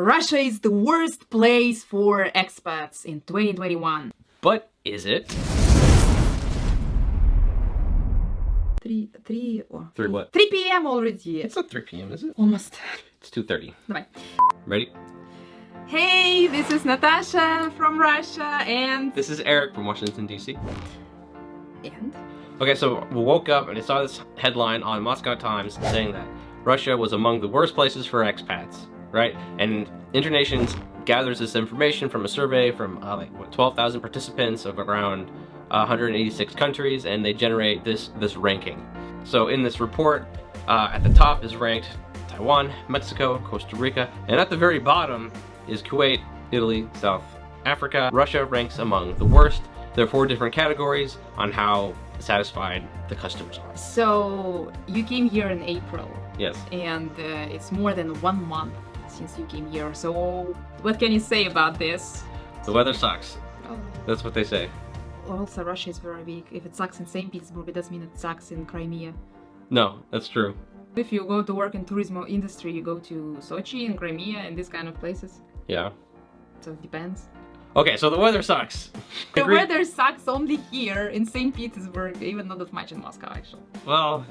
Russia is the worst place for expats in 2021. But is it? Three what? 3 p.m. already. It's not 3 p.m., is it? Almost. It's 2:30. Давай. Ready? Hey, this is Natasha from Russia and... This is Eric from Washington, D.C. And? Okay, so we woke up and I saw this headline on Moscow Times saying that Russia was among the worst places for expats, right? And InterNations gathers this information from a survey from 12,000 participants of around 186 countries, and they generate this ranking. So in this report, at the top is ranked Taiwan, Mexico, Costa Rica, and at the very bottom is Kuwait, Italy, South Africa. Russia ranks among the worst. There are 4 different categories on how satisfied the customers are. So, you came here in April. Yes. And it's more than 1 month since you came here. So, what can you say about this? The weather sucks. Oh. That's what they say. Also, Russia is very big. If it sucks in St. Petersburg, it doesn't mean it sucks in Crimea. No, that's true. If you go to work in tourism industry, you go to Sochi and Crimea and these kind of places. Yeah. So it depends. Okay, so the weather sucks. The weather sucks only here in St. Petersburg, even not that much in Moscow, actually. Well,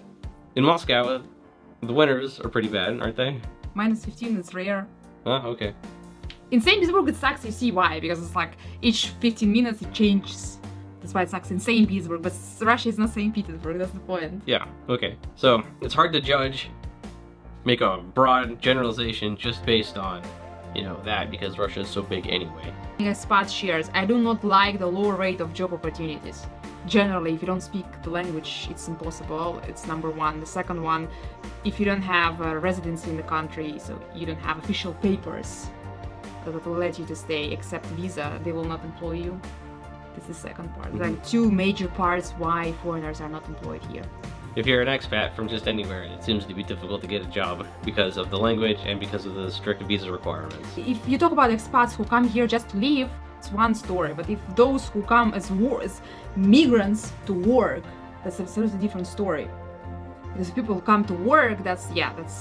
in Moscow, the winters are pretty bad, aren't they? Minus 15 is rare. Oh, okay. In St. Petersburg it sucks, you see why, because it's like each 15 minutes it changes. That's why it sucks in St. Petersburg, but Russia is not St. Petersburg, that's the point. Yeah, okay. So, it's hard to judge, make a broad generalization just based on, that, because Russia is so big anyway. Expat shares, I do not like the low rate of job opportunities. Generally, if you don't speak the language, it's impossible. It's number one. The second one, if you don't have a residency in the country, so you don't have official papers that will let you to stay, except visa, they will not employ you. This is the second part. Mm-hmm. Like 2 major parts why foreigners are not employed here. If you're an expat from just anywhere, it seems to be difficult to get a job because of the language and because of the strict visa requirements. If you talk about expats who come here just to live, it's one story. But if those who come as migrants to work, that's a absolutely different story. Because if people come to work, that's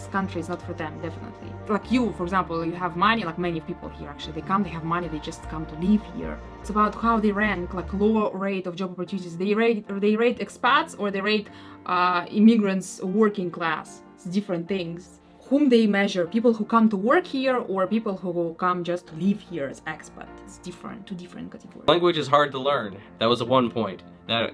country is not for them, definitely. Like you, for example, you have money, like many people here actually, they have money, they just come to live here. It's about how they rank, like lower rate of job opportunities. They rate expats or they rate immigrants working class. It's different things. Whom they measure, people who come to work here or people who come just to live here as expat. It's different, 2 different categories. Language is hard to learn. That was one point that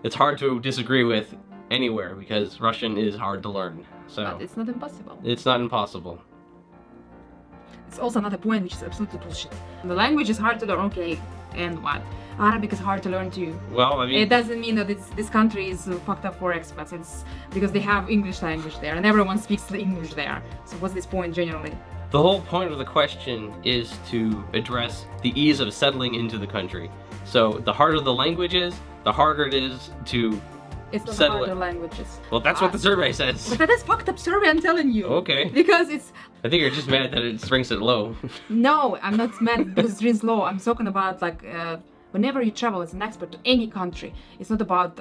it's hard to disagree with anywhere because Russian is hard to learn. So but it's not impossible. It's not impossible. It's also another point which is absolutely bullshit. The language is hard to learn, okay, and what? Arabic is hard to learn too. Well, I mean... It doesn't mean that this country is fucked up for expats. It's because they have English language there and everyone speaks the English there. So what's this point generally? The whole point of the question is to address the ease of settling into the country. So the harder the language is, the harder it is to it's not settle harder languages. Well, that's what the survey says. But that is fucked up survey, I'm telling you. Okay. Because it's... I think you're just mad that it ranks it low. No, I'm not mad because it ranks low. I'm talking about like whenever you travel as an expert to any country, it's not about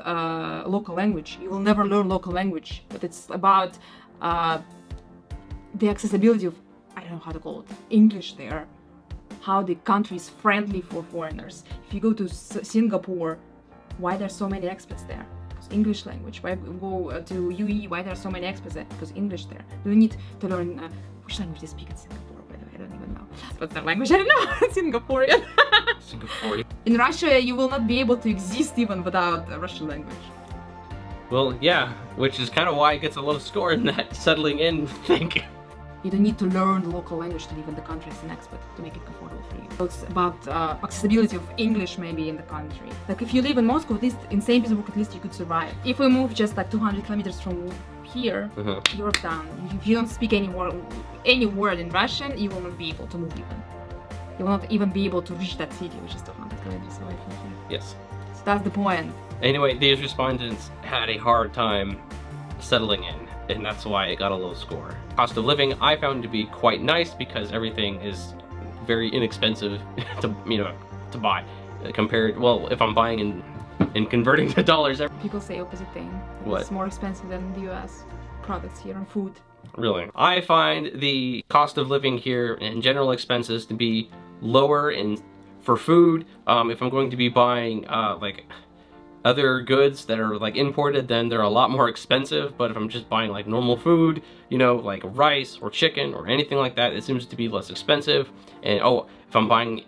local language. You will never learn local language, but it's about the accessibility of, I don't know how to call it, English there. How the country is friendly for foreigners. If you go to Singapore, why there are so many expats there? English language. Why go to UAE? Why there are so many expats there? Because English there. Do you need to learn which language they speak in Singapore? By the way, I don't even know. What's their language? I don't know. Singaporean. Singaporean. In Russia, you will not be able to exist even without a Russian language. Well, yeah, which is kind of why it gets a low score in that settling in thing. You don't need to learn the local language to live in the country as an expat to make it comfortable for you. So it's about accessibility of English maybe in the country. Like if you live in Moscow, at least in St. Petersburg, at least you could survive. If we move just like 200 kilometers from here, you're done. If you don't speak any word in Russian, you will not be able to move even. You will not even be able to reach that city, which is 200 kilometers away from here. Yes. So that's the point. Anyway, these respondents had a hard time settling in, and that's why it got a low score. Cost of living I found to be quite nice because everything is very inexpensive to buy compared, well, if I'm buying and converting to dollars. People say opposite thing. What? It's more expensive than the US products here on food. Really. I find the cost of living here and general expenses to be lower for food. If I'm going to be buying like other goods that are like imported, then they're a lot more expensive. But if I'm just buying like normal food, you know, like rice or chicken or anything like that, it seems to be less expensive. And oh, if I'm buying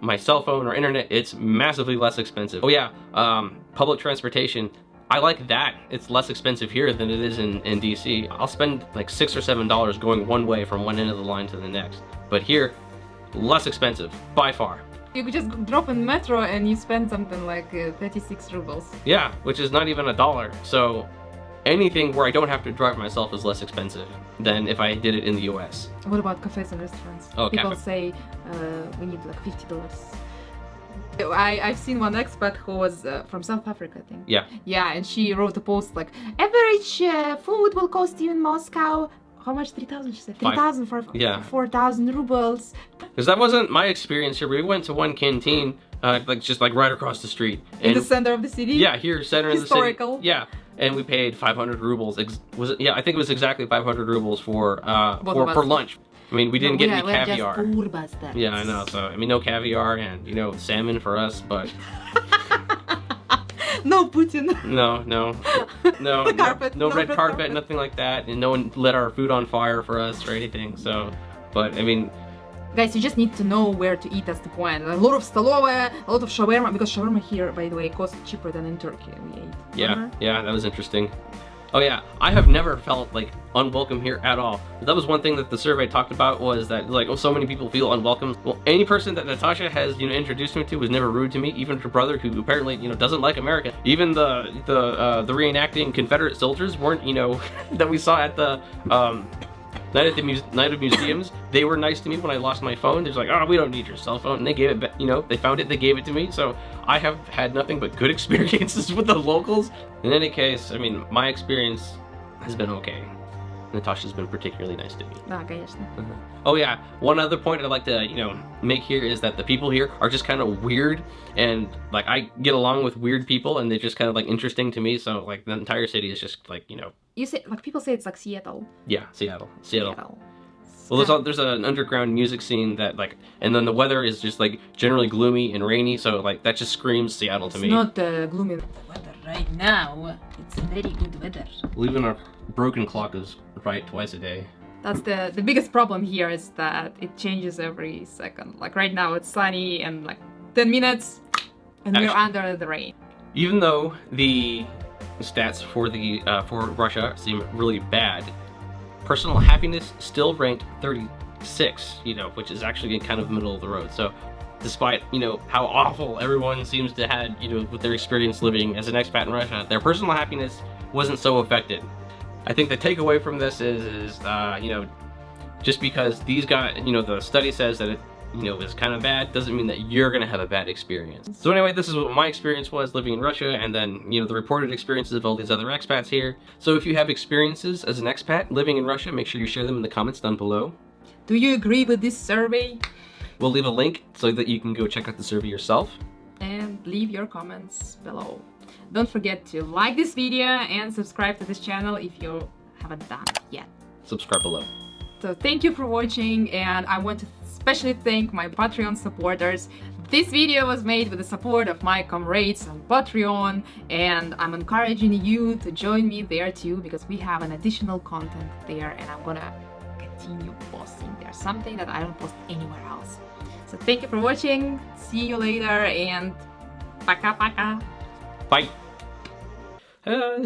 my cell phone or internet, it's massively less expensive. Oh yeah, public transportation. I like that. It's less expensive here than it is in DC. I'll spend like $6 or $7 going one way from one end of the line to the next. But here, less expensive, by far. You could just drop in metro and you spend something like 36 rubles. Yeah, which is not even $1. So anything where I don't have to drive myself is less expensive than if I did it in the US. What about cafes and restaurants? Oh, people say we need like $50. I've seen one expat who was from South Africa, I think. Yeah. Yeah, and she wrote a post like, average food will cost you in Moscow, how much? 3,000, she said. 3,000 for yeah. 4,000 rubles. Because that wasn't my experience here. We went to one canteen, like just like right across the street. In the center of the city? Yeah, here, center of the city. Historical. Yeah. And we paid 500 rubles. Was it? Yeah, I think it was exactly 500 rubles for lunch. I mean, we didn't get any caviar. Yeah, I know. So I mean, no caviar and you know salmon for us, but no Putin. No carpet, no red carpet, nothing like that, and no one lit our food on fire for us or anything. So, but I mean. Guys, you just need to know where to eat, that's the point. A lot of stolove, a lot of shawarma, because shawarma here, by the way, costs cheaper than in Turkey we ate. Yeah, Remember? yeah, that was interesting. Oh yeah, I have never felt like unwelcome here at all. That was one thing that the survey talked about was that like, oh, so many people feel unwelcome. Well, any person that Natasha has, you know, introduced me to was never rude to me, even her brother who apparently, you know, doesn't like America. Even the reenacting Confederate soldiers weren't, you know, that we saw at the Night of Museums, they were nice to me when I lost my phone. They're like, oh, we don't need your cell phone. And they gave it back, you know, they found it, they gave it to me. So I have had nothing but good experiences with the locals. In any case, I mean, my experience has been okay. Natasha's been particularly nice to me. Oh yeah, one other point I'd like to, you know, make here is that the people here are just kind of weird, and like I get along with weird people, and they're just kind of like interesting to me. So like the entire city is just like, you know. You say like people say it's like Seattle. Yeah, Seattle. Well, there's an underground music scene that like, and then the weather is just like generally gloomy and rainy. So like that just screams Seattle to me. It's not gloomy weather right now. It's very good weather. Even our broken clock is right twice a day. That's the biggest problem here is that it changes every second. Like right now it's sunny and like 10 minutes and we're under the rain. Even though the stats for Russia seem really bad, personal happiness still ranked 36, you know, which is actually kind of middle of the road. So despite, you know, how awful everyone seems to have, you know, with their experience living as an expat in Russia, their personal happiness wasn't so affected. I think the takeaway from this is you know, just because these guys, you know, the study says that it, you know, is kind of bad, doesn't mean that you're gonna have a bad experience. So anyway, this is what my experience was living in Russia, and then, you know, the reported experiences of all these other expats here. So if you have experiences as an expat living in Russia, make sure you share them in the comments down below. Do you agree with this survey? We'll leave a link so that you can go check out the survey yourself. And leave your comments below. Don't forget to like this video and subscribe to this channel if you haven't done it yet. Subscribe below. So thank you for watching, and I want to especially thank my Patreon supporters. This video was made with the support of my comrades on Patreon, and I'm encouraging you to join me there too, because we have an additional content there, and I'm gonna continue posting there, something that I don't post anywhere else. So thank you for watching, see you later, and пока-пока. Bye. And